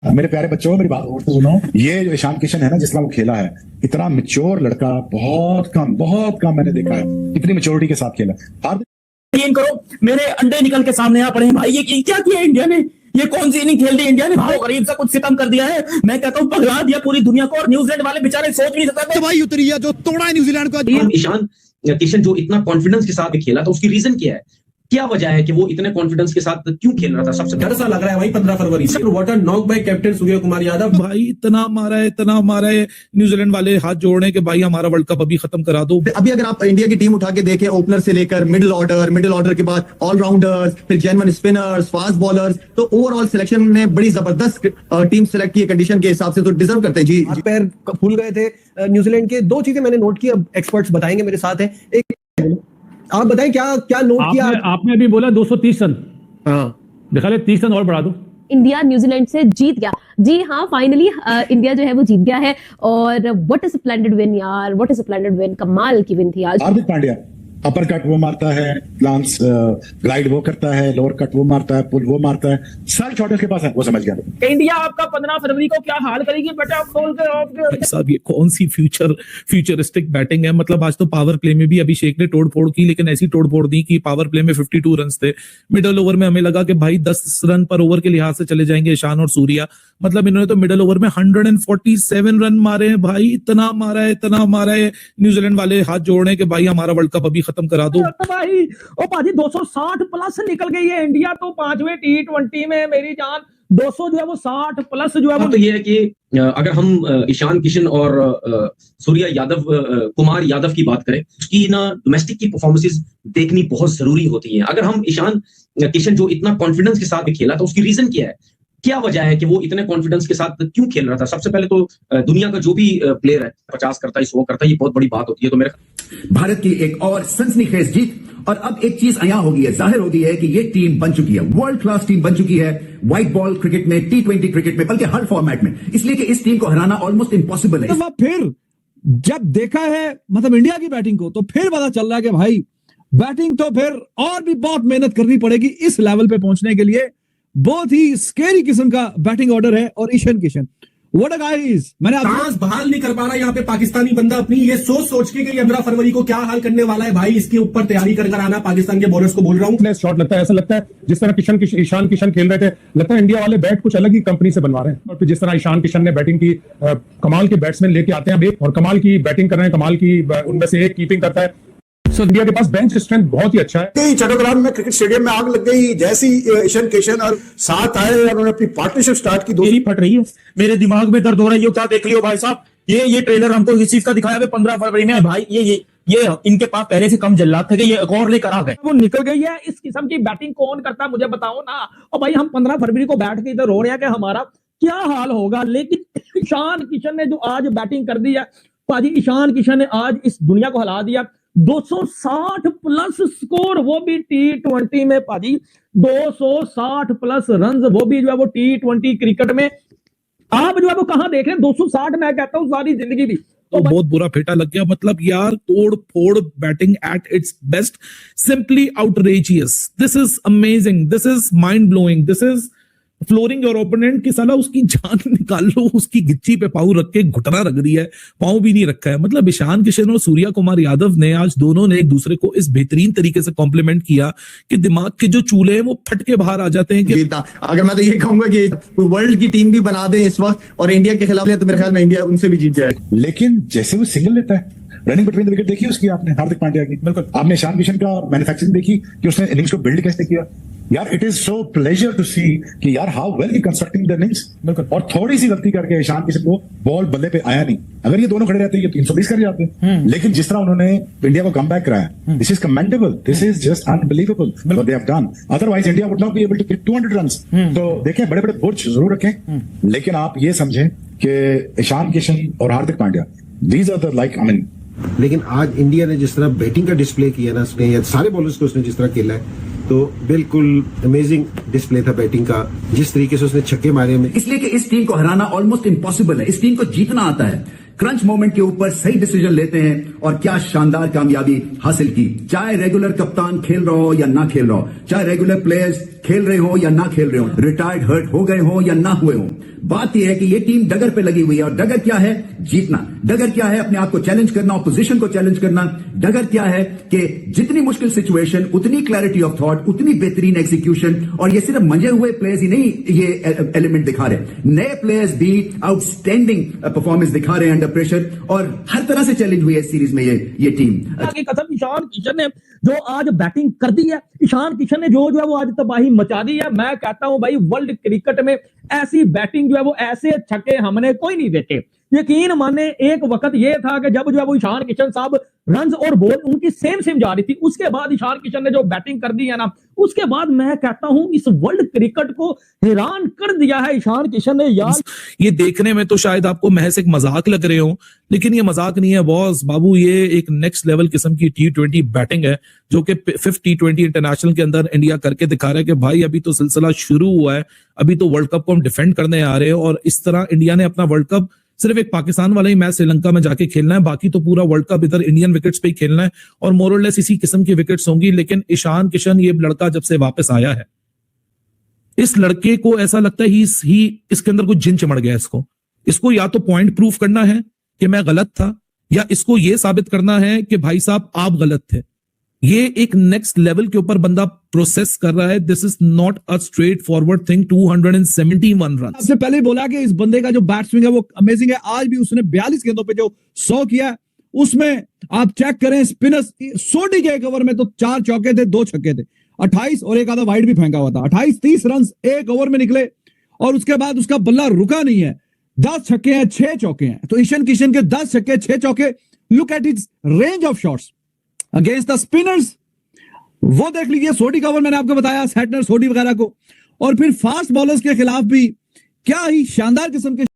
मेरे प्यारे बच्चों, मेरी बात और तो सुनो। ये जो ईशान किशन है ना, जिस तरह वो खेला है, इतना मेच्योर लड़का बहुत कम मैंने देखा है। इतनी मेच्योरिटी के साथ खेला। यकीन करो, मेरे अंडे निकल के सामने आ पड़े हैं भाई। ये क्या किया इंडिया ने? ये कौन सी इनिंग खेल दी इंडिया ने? भाई गरीब सा कुछ सितम कर दिया है। मैं कहता हूँ पगला दिया पूरी दुनिया को। और न्यूजीलैंड वाले बेचारे सोच नहीं सकते भाई उतरी है जो तोड़ा है न्यूजीलैंड को। ईशान किशन जो इतना कॉन्फिडेंस के साथ खेला था, उसकी रीजन क्या है? क्या वजह है कि वो इतने कॉन्फिडेंस के साथ क्यों खेल रहा था? सबसे डर सा लग रहा है भाई 15 फरवरी से। Water knock bye captain Surya Kumar Yadav. भाई इतना मारा है न्यूजीलैंड वाले हाथ जोड़ने के भाई हमारा वर्ल्ड कप अभी खत्म करा दो। अभी अगर आप इंडिया की टीम उठा के देखें, ओपनर से लेकर मिडिल ऑर्डर के बाद ऑलराउंडर्स, फिर जेन्युइन स्पिनर्स, फास्ट बॉलर्स, तो ओवरऑल सिलेक्शन ने बड़ी जबरदस्त टीम सेलेक्ट की कंडीशन के हिसाब से, तो डिजर्व करते हैं जी। पैर फूल गए थे न्यूजीलैंड के। दो चीजें मैंने नोट की, अब एक्सपर्ट्स बताएंगे मेरे साथ है। एक आप बताएं क्या नोट किया आपने अभी बोला 230 रन। हाँ, दिखा ले 30 रन और बढ़ा दो। इंडिया न्यूजीलैंड से जीत गया। जी हाँ, फाइनली इंडिया जो है वो जीत गया है। और व्हाट इज स्प्लेंडेड विन यार, व्हाट इज स्प्लेंडेड विन। कमाल की विन थी आज। हार्दिक पांड्या अपर कट वो मारता है, लांस ग्लाइड वो करता है, लोअर कट वो मारता है, पुल वो मारता है, सारे शॉट उसके पास है। वो समझ गया इंडिया आपका 15 फरवरी को क्या हाल करेगी बेटा। खोल के ऑफ भाई साहब ये कौन सी फ्यूचरिस्टिक बैटिंग है। मतलब आज तो पावर प्ले में भी अभिषेक ने तोड़ फोड़ की, लेकिन ऐसी तोड़ फोड़ दी कि पावर प्ले में 52 रन थे। मिडिल ओवर में हमें लगा कि भाई 10 रन पर ओवर के लिहाज से चले जाएंगे ईशान और सूर्या। मतलब इन्होंने तो मिडिल ओवर में 147 रन मारे हैं भाई। इतना मारा है न्यूजीलैंड वाले हाथ जोड़ने के भाई हमारा वर्ल्ड कप अभी खत्म करा दो भाई। ओ भाजी 260 प्लस निकल गई है इंडिया तो 5वें T20 में। मेरी जान 200 जो है वो 60 प्लस जो है वो। तो ये है कि अगर हम ईशान किशन और सूर्या यादव, कुमार यादव की बात करें, उसकी ना डोमेस्टिक की परफॉर्मेंसेस देखनी बहुत जरूरी होती है। अगर हम ईशान किशन जो इतना कॉन्फिडेंस के साथ खेला था, उसकी रीजन क्या है? क्या वजह है कि वो इतने कॉन्फिडेंस के साथ क्यों खेल रहा था? सबसे पहले तो दुनिया का जो भी प्लेयर है 50 करता है, 100 करता है, ये बहुत बड़ी बात होती है। तो मेरे भारत की एक और सनसनीखेज जीत, और अब एक चीज अयां हो गई है, जाहिर हो गई है कि ये टीम बन चुकी है, वर्ल्ड क्लास टीम बन चुकी है। व्हाइट बॉल क्रिकेट में, T20 क्रिकेट में, बल्कि हर फॉर्मेट में। इसलिए कि इस टीम को हराना ऑलमोस्ट इम्पॉसिबल है। फिर जब देखा है मतलब इंडिया की बैटिंग को, तो फिर पता चल रहा है कि भाई बैटिंग तो फिर और भी बहुत मेहनत करनी पड़ेगी इस लेवल पे पहुंचने के लिए। बहुत ही स्केरी किस्म का बैटिंग ऑर्डर है। और Ishan Kishan what a guys, मैंने सांस बहाल नहीं कर पा रहा यहाँ पे पाकिस्तानी बंदा अपनी। ये सोच के कि 15 फरवरी को क्या हाल करने वाला है भाई, इसके ऊपर तैयारी कर आना। पाकिस्तान के बॉलर्स को बोल रहा हूँ, शॉट लगता है, ऐसा लगता है जिस तरह ईशान किशन खेल रहे थे, लगता है इंडिया वाले बैट कुछ अलग ही कंपनी से बनवा रहे हैं। और फिर जिस तरह ईशान किशन ने बैटिंग की, कमाल के बैट्समैन लेके आते हैं और कमाल की बैटिंग कर रहे हैं, कमाल की उनमें से एक कीपिंग करता है। सो इंडिया के पास बेंच स्ट्रेंथ बहुत ही अच्छा है। चट्टोग्राम में क्रिकेट स्टेडियम में आग लग गई जैसी ईशान किशन और साथ आए और उन्होंने अपनी पार्टनरशिप स्टार्ट की। मेरी फट रही है, मेरे दिमाग में दर्द हो रहा है। ये क्या देख लियो भाई साहब, ये ट्रेलर हमको इस चीज का दिखाया है 15 फरवरी में भाई। ये इनके पास पहले से कम जल्लाद थे कि ये एक और लेकर आ गए। वो निकल गई है। इस किस्म की बैटिंग कौन करता है मुझे बताओ ना। और भाई हम 15 फरवरी को बैठ के इधर रो रहे हैं कि हमारा क्या हाल होगा। लेकिन ईशान किशन ने जो आज बैटिंग कर दी है भाजी, ईशान किशन ने आज इस दुनिया को हिला दिया। 260 प्लस स्कोर, वो भी T20 में भाजी। 260 प्लस रन, वो भी जो है वो T20 क्रिकेट में। आप जो है वो कहां देख रहे हैं 260? मैं कहता हूं सारी जिंदगी भी तो बहुत बुरा फेटा लग गया। मतलब यार तोड़ फोड़ batting at its best, simply outrageous. This is amazing, this is mind blowing, this is flooring your opponent की साला उसकी जान निकाल लो। उसकी गिच्ची पे पाँव रख के घुटना रख दिया है, पाँव भी नहीं रखा है। मतलब ईशान किशन और सूर्या कुमार यादव ने आज दोनों ने एक दूसरे को इस बेहतरीन तरीके से कॉम्प्लीमेंट किया कि दिमाग के जो चूल्हे हैं वो फट के बाहर आ जाते हैं। कि अगर मैं तो ये कहूंगा कि वर्ल्ड की टीम भी बना दे इस वक्त और इंडिया के खिलाफ, तो मेरे ख्याल में इंडिया उनसे भी जीत जाए। लेकिन जैसे वो सिंगल लेता है, रनिंग बिटवीन द विकेट देखी उसकी आपने, हार्दिक पांड्या की। बिल्कुल आपने ईशान किशन का मैन्युफैक्चरिंग देखी कि उसने इनिंग्स को बिल्ड कैसे किया। यार it is so pleasure to see कि यार how well he constructing the innings. बिल्कुल। और थोड़ी सी गलती करके ईशान किशन को बॉल बल्ले पे आया नहीं। अगर ये दोनों खड़े रहते ये 320 कर जाते। लेकिन जिस तरह उन्होंने इंडिया को कम बैक कराया, this is commendable, this is just unbelievable what they have done. Otherwise India would not be able to get 200 runs. तो देखें, बड़े बड़े बुर्ज जरूर रखें, लेकिन आप ये समझें कि ईशान किशन और Hardik Pandya, these are the like I mean. लेकिन आज इंडिया ने जिस तरह बैटिंग का डिस्प्ले किया ना, उसने या सारे बॉलर्स को उसने जिस तरह खेला है, तो बिल्कुल अमेजिंग डिस्प्ले था बैटिंग का। जिस तरीके से उसने छक्के मारे में, इसलिए कि इस टीम को हराना ऑलमोस्ट इम्पॉसिबल है। इस टीम को जीतना आता है। क्रंच मोमेंट के ऊपर सही डिसीजन लेते हैं और क्या शानदार कामयाबी हासिल की। चाहे रेगुलर कप्तान खेल रहा हो या ना खेल रहा हो, चाहे रेगुलर प्लेयर्स खेल रहे हो या ना खेल रहे हो, रिटायर्ड हर्ट हो गए हो या ना हुए हो, बात यह है कि ये टीम डगर पे लगी हुई है। और डगर क्या है? जीतना। डगर क्या है? अपने आप को चैलेंज करना, ऑपोजिशन को चैलेंज करना। डगर क्या है कि जितनी मुश्किल सिचुएशन उतनी क्लैरिटी ऑफ थॉट, उतनी बेहतरीन एग्जीक्यूशन। और ये सिर्फ मंजे हुए प्लेयर्स ही नहीं ये एलिमेंट दिखा रहे, नए प्लेयर्स भी आउटस्टैंडिंग परफॉर्मेंस दिखा रहे हैं अंडर प्रेशर, और हर तरह से चैलेंज हुई है इस सीरीज में ये टीम। की कसम ईशान किशन ने जो आज बैटिंग कर दी है, ईशान किशन ने जो है वो आज तबाही मचा दी है। मैं कहता हूं भाई वर्ल्ड क्रिकेट में ऐसी बैटिंग जो है वो ऐसे छक्के हमने कोई नहीं देखे। यकीन माने एक वक्त ये था कि जब जो है वो ईशान किशन साहब रन्स और बॉल उनकी सेम जा रही थी, उसके बाद ईशान किशन ने जो बैटिंग कर दी है ना, उसके बाद मैं कहता हूं इस वर्ल्ड क्रिकेट को हैरान कर दिया है ईशान किशन ने यार। ये देखने में तो शायद आपको महज एक मजाक लग रहे हो, लेकिन ये मजाक नहीं है बॉस बाबू, ये एक नेक्स्ट लेवल किस्म की T20 बैटिंग है जो कि 5th T20 इंटरनेशनल के अंदर इंडिया करके दिखा रहा है कि भाई अभी तो सिलसिला शुरू हुआ है, अभी तो वर्ल्ड कप को हम डिफेंड करने आ रहे हैं। और इस तरह इंडिया ने अपना वर्ल्ड कप सिर्फ एक पाकिस्तान वाला ही मैच श्रीलंका में जाके खेलना है, बाकी तो पूरा वर्ल्ड कप इधर इंडियन विकेट्स पे ही खेलना है और मोर और लेस इसी किस्म की विकेट्स होंगी। लेकिन ईशान किशन ये लड़का जब से वापस आया है, इस लड़के को ऐसा लगता है ही इसके अंदर कुछ जिन चिमड़ गया। इसको या तो पॉइंट प्रूफ करना है कि मैं गलत था, या इसको यह साबित करना है कि भाई साहब आप गलत थे। ये एक नेक्स्ट लेवल के ऊपर बंदा प्रोसेस कर रहा है। This is not a straight forward thing. 271 run. सबसे पहले बोला कि इस बंदे का जो बैट स्विंग है वो अमेजिंग है। आज भी उसने 42 गेंदों पे जो 100 किया, उसमें आप चेक करें स्पिनर्स सोडी के एक ओवर में तो 4 चौके थे, 2 छक्के थे, 28 और एक आधा वाइड भी फेंका हुआ था। 28-30 रन एक ओवर में निकले और उसके बाद उसका बल्ला रुका नहीं है। 10 छक्के हैं, 6 चौके हैं। तो ईशान किशन के 10 छक्के 6 चौके। Look at its range of shots against the spinners. वो देख लीजिए, सोडी का ओवर मैंने आपको बताया, सैटनर, सोडी वगैरह को। और फिर फास्ट बॉलर्स के खिलाफ भी क्या ही शानदार किस्म के